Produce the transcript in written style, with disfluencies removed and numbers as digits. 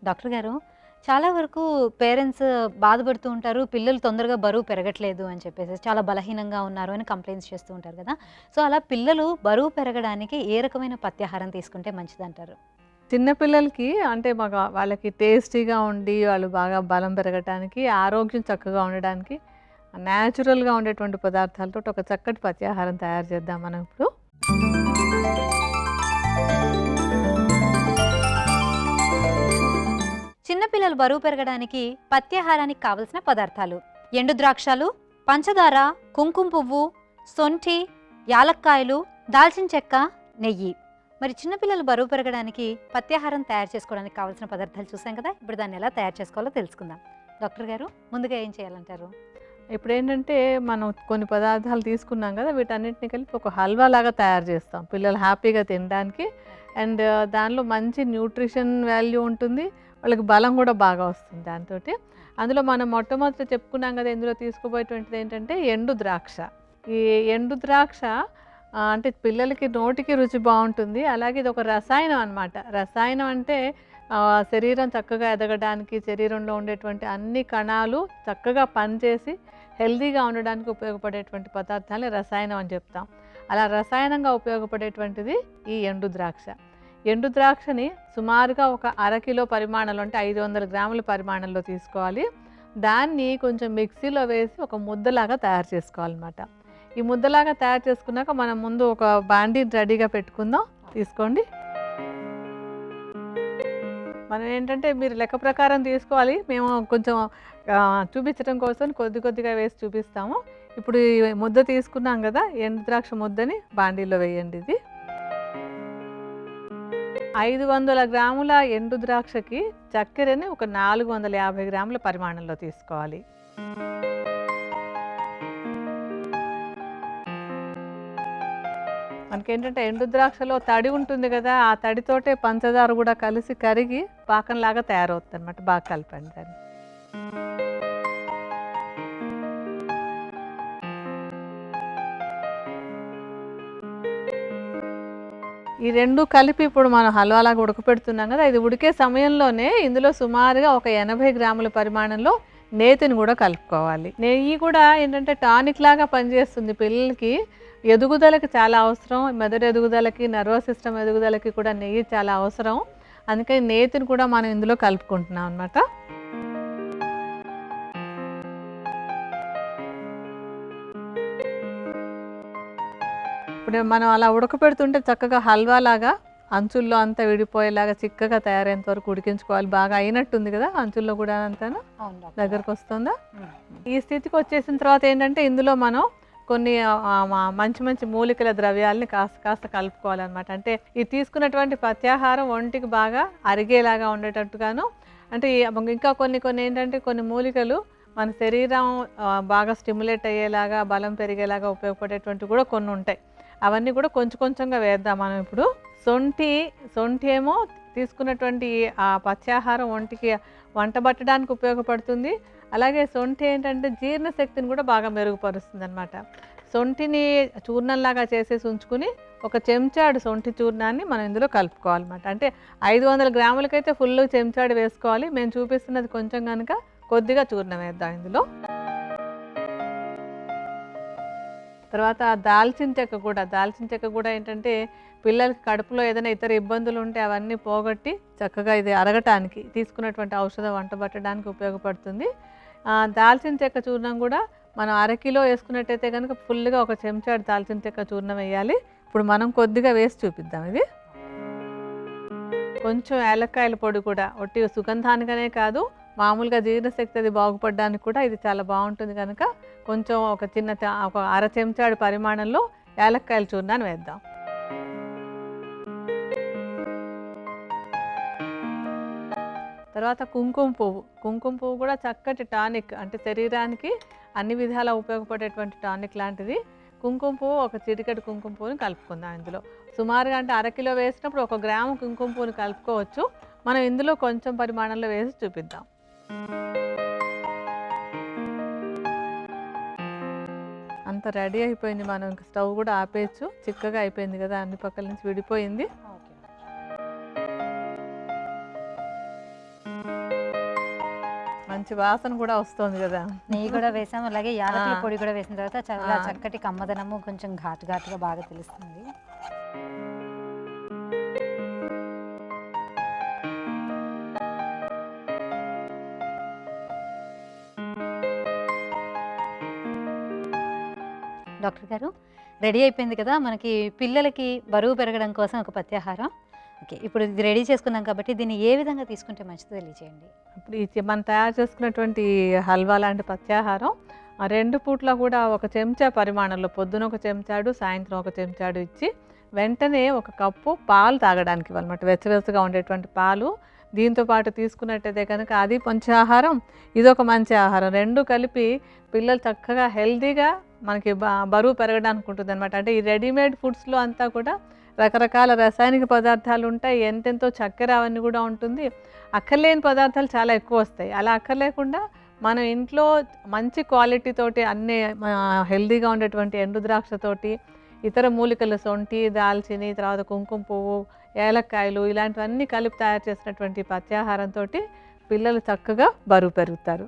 Doctor గారు, చాలా వరకు పేరెంట్స్ బాధపడుతూ ఉంటారు. పిల్లలు తొందరగా బరువు పెరగట్లేదు అని చెప్పేసి, చాలా బలహీనంగా ఉన్నారు అని కంప్లెయింట్స్ చేస్తూ ఉంటారు కదా! సో, అలా పిల్లలు బరువు పెరగడానికి ఏ రకమైన పథ్యాహారం తీసుకుంటే మంచిదంటారు? చిన్న పిల్లలకి అంటే వాళ్ళకి టేస్టీగా ఉండి, వాళ్ళు బాగా బలం పెరగటానికి, ఆరోగ్యం చక్కగా ఉండడానికి, నేచురల్‌గా ఉండేటువంటి పదార్థాలతోటి ఒక చక్కటి పథ్యాహారం తయారు చేద్దాం మనం ఇప్పుడు. చిన్న పిల్లలు బరువు పెరగడానికి పథ్యాహారానికి కావలసిన పదార్థాలు: ఎండు ద్రాక్షలు, పంచదార, కుంకుమ పువ్వు, సొంఠి, యాలక్కాయలు, దాల్చిన చెక్క, నెయ్యి. మరి చిన్నపిల్లలు బరువు పెరగడానికి పథ్యాహారం తయారు చేసుకోవడానికి కావాల్సిన పదార్థాలు చూసాం కదా! ఇప్పుడు దాన్ని ఎలా తయారు చేసుకోవాలో తెలుసుకుందాం. డాక్టర్ గారు, ముందుగా ఏం చేయాలంటారు? ఇప్పుడేంటంటే, మనం కొన్ని పదార్థాలు తీసుకున్నాం కదా! వీటన్నిటిని కలిపి ఒక హల్వా లాగా తయారు చేస్తాం. పిల్లలు హ్యాపీగా తినడానికి. అండ్ దానిలో మంచి న్యూట్రిషన్ వాల్యూ ఉంటుంది. వాళ్ళకి బలం కూడా బాగా వస్తుంది దాంతోటి. అందులో మనం మొట్టమొదట చెప్పుకున్నాం కదా! ఇందులో తీసుకోబోయేటువంటిది ఏంటంటే ఎండు ద్రాక్ష. ఈ ఎండు ద్రాక్ష అంటే పిల్లలకి నోటికి రుచి బాగుంటుంది. అలాగే ఇది ఒక రసాయనం అనమాట. రసాయనం అంటే శరీరం చక్కగా ఎదగడానికి, శరీరంలో ఉండేటువంటి అన్ని కణాలు చక్కగా పనిచేసి హెల్తీగా ఉండడానికి ఉపయోగపడేటువంటి పదార్థాలని రసాయనం అని చెప్తాం. అలా రసాయనంగా ఉపయోగపడేటువంటిది ఈ ఎండు ద్రాక్ష. ఎండు ద్రాక్షని సుమారుగా ఒక అరకిలో పరిమాణంలో, అంటే 500 గ్రాముల పరిమాణంలో తీసుకోవాలి. దాన్ని కొంచెం మిక్సీలో వేసి ఒక ముద్దలాగా తయారు చేసుకోవాలన్నమాట. ఈ ముద్దలాగా తయారు చేసుకున్నాక మనం ముందు ఒక బాండీని రెడీగా పెట్టుకుందాం. తీసుకోండి. మనం ఏంటంటే, మీరు లెక్క ప్రకారం తీసుకోవాలి. మేము కొంచెం చూపించడం కోసం కొద్దిగా వేసి చూపిస్తాము. ఇప్పుడు ఈ ముద్ద తీసుకున్నాం కదా, ఎండు ద్రాక్ష ముద్దని బాండీలో వేయండి. ఇది 500 గ్రాముల ఎండు ద్రాక్షకి చక్కెరని ఒక 450 గ్రాముల పరిమాణంలో తీసుకోవాలి. మనకేంటంటే ఎండు ద్రాక్షలో తడి ఉంటుంది కదా, ఆ తడితోటే పంచదార కూడా కలిసి కరిగి పాకంలాగా తయారవుతుంది అనమాట. బాగా కలపండి దాన్ని. ఈ రెండు కలిపి ఇప్పుడు మనం హల్వాలాగా ఉడకపెడుతున్నాం కదా, ఇది ఉడికే సమయంలోనే ఇందులో సుమారుగా ఒక 80 గ్రాముల పరిమాణంలో నేతిని కూడా కలుపుకోవాలి. నెయ్యి కూడా ఏంటంటే టానిక్ లాగా పనిచేస్తుంది. పిల్లలకి ఎదుగుదలకి చాలా అవసరం. మెదడు ఎదుగుదలకి, నర్వస్ సిస్టమ్ ఎదుగుదలకి కూడా నెయ్యి చాలా అవసరం. అందుకని నేతిని కూడా మనం ఇందులో కలుపుకుంటున్నాం అనమాట. ఇప్పుడు మనం అలా ఉడకపెడుతుంటే చక్కగా హల్వా లాగా అంచుల్లో అంతా విడిపోయేలాగా చిక్కగా తయారైనంత వరకు ఉడికించుకోవాలి. బాగా అయినట్టుంది కదా, అంచుల్లో కూడా అంతాను దగ్గరకు వస్తుందా. ఈ స్థితికి వచ్చేసిన తర్వాత ఏంటంటే, ఇందులో మనం కొన్ని మంచి మూలికల ద్రవ్యాలని కాస్త కలుపుకోవాలన్నమాట. అంటే ఇది తీసుకున్నటువంటి పథ్యాహారం ఒంటికి బాగా అరిగేలాగా ఉండేటట్టుగాను, అంటే ఇంకా కొన్ని ఏంటంటే, కొన్ని మూలికలు మన శరీరం బాగా స్టిమ్యులేట్ అయ్యేలాగా, బలం పెరిగేలాగా ఉపయోగపడేటువంటి కూడా కొన్ని ఉంటాయి. అవన్నీ కూడా కొంచెంగా వేద్దాం మనం ఇప్పుడు. సొంఠి ఏమో తీసుకున్నటువంటి ఆ పథ్యాహారం ఒంటికి వంటబట్టడానికి ఉపయోగపడుతుంది. అలాగే సొంఠి ఏంటంటే జీర్ణశక్తిని కూడా బాగా మెరుగుపరుస్తుంది అనమాట. సొంఠిని చూర్ణంలాగా చేసేసి ఉంచుకుని ఒక చెంచాడు సొంఠి చూర్ణాన్ని మనం ఇందులో కలుపుకోవాలన్నమాట. అంటే 500 గ్రాములకైతే ఫుల్ చెంచాడు వేసుకోవాలి. మేము చూపిస్తున్నది కొంచెం కనుక కొద్దిగా చూర్ణం వేద్దాం ఇందులో. తర్వాత దాల్చిన చెక్క కూడా ఏంటంటే, పిల్లలకి కడుపులో ఏదైనా ఇతర ఇబ్బందులు ఉంటే అవన్నీ పోగొట్టి చక్కగా ఇది అరగటానికి, తీసుకున్నటువంటి ఔషధం వంటబట్టడానికి ఉపయోగపడుతుంది. దాల్చిన చెక్క చూర్ణం కూడా మనం అరకిలో వేసుకున్నట్టయితే కనుక ఫుల్గా ఒక చెంచాడు దాల్చిన చెక్క చూర్ణం వేయాలి. ఇప్పుడు మనం కొద్దిగా వేసి చూపిద్దాం. ఇది కొంచెం యాలక్కాయల పొడి కూడా, ఒట్టి సుగంధానికనే కాదు, మామూలుగా జీర్ణశక్తి అది బాగుపడడానికి కూడా ఇది చాలా బాగుంటుంది. కనుక కొంచెం ఒక అర చెంచాడు పరిమాణంలో యాలక్కాయల చూర్ణాన్ని వేద్దాం. తర్వాత కుంకుమ పువ్వు కూడా చక్కటి టానిక్, అంటే శరీరానికి అన్ని విధాలా ఉపయోగపడేటువంటి టానిక్ లాంటిది. కుంకుమ పువ్వు, ఒక చిటికెడు కుంకుమ పువ్వుని కలుపుకుందాం ఇందులో. సుమారుగా అంటే అరకిలో వేసినప్పుడు 1 గ్రాము కుంకుమ పువ్వుని కలుపుకోవచ్చు. మనం ఇందులో కొంచెం పరిమాణంలో వేసి చూపిద్దాం. అంత రెడీ అయిపోయింది. మనం ఇంకా స్టవ్ కూడా ఆపేయచ్చు. చిక్కగా అయిపోయింది కదా, అన్ని పక్కల నుంచి విడిపోయింది. మంచి వాసన కూడా వస్తుంది కదా. నెయ్యి కూడా వేసాం, అలాగే యాలకుల పొడి కూడా వేసిన తర్వాత చాలా చక్కటి కమ్మదనము, కొంచెం ఘాటుగా బాగా తెలుస్తుంది. డాక్టర్ గారు, రెడీ అయిపోయింది కదా మనకి పిల్లలకి బరువు పెరగడం కోసం ఒక పత్యాహారం. ఓకే, ఇప్పుడు ఇది రెడీ చేసుకున్నాం కాబట్టి దీన్ని ఏ విధంగా తీసుకుంటే మంచిదో తెలియజేయండి. ఇప్పుడు మనం తయారు చేసుకున్నటువంటి హల్వా లాంటి పత్యాహారం 2 పూట్ల కూడా 1 చెంచా పరిమాణంలో, పొద్దున 1 చెంచాడు, సాయంత్రం 1 చెంచాడు ఇచ్చి వెంటనే 1 కప్పు పాలు తాగడానికి ఇవ్వాలన్నమాట. వెచ్చవెచ్చగా ఉండేటువంటి పాలు దీంతో పాటు తీసుకున్నట్టయితే కనుక అది మంచి ఆహారం, ఇదొక మంచి ఆహారం. 2 కలిపి పిల్లలు చక్కగా హెల్తీగా మనకి బరువు పెరగడానికి ఉంటుంది అనమాట. అంటే ఈ రెడీమేడ్ ఫుడ్స్లో అంతా కూడా రకరకాల రసాయనిక పదార్థాలు ఉంటాయి, ఎంతెంతో చక్కెర అవన్నీ కూడా ఉంటుంది. అక్కర్లేని పదార్థాలు చాలా ఎక్కువ వస్తాయి. అలా అక్కర్లేకుండా మనం ఇంట్లో మంచి క్వాలిటీ తోటి అన్నీ హెల్తీగా ఉండేటువంటి ఎండు ద్రాక్షతోటి, ఇతర మూలికలు సొంఠి, దాల్చిని, తర్వాత కుంకుమ పువ్వు, ఏలక్కాయలు ఇలాంటివన్నీ కలిపి తయారు చేసినటువంటి పత్యాహారంతో పిల్లలు చక్కగా బరువు పెరుగుతారు.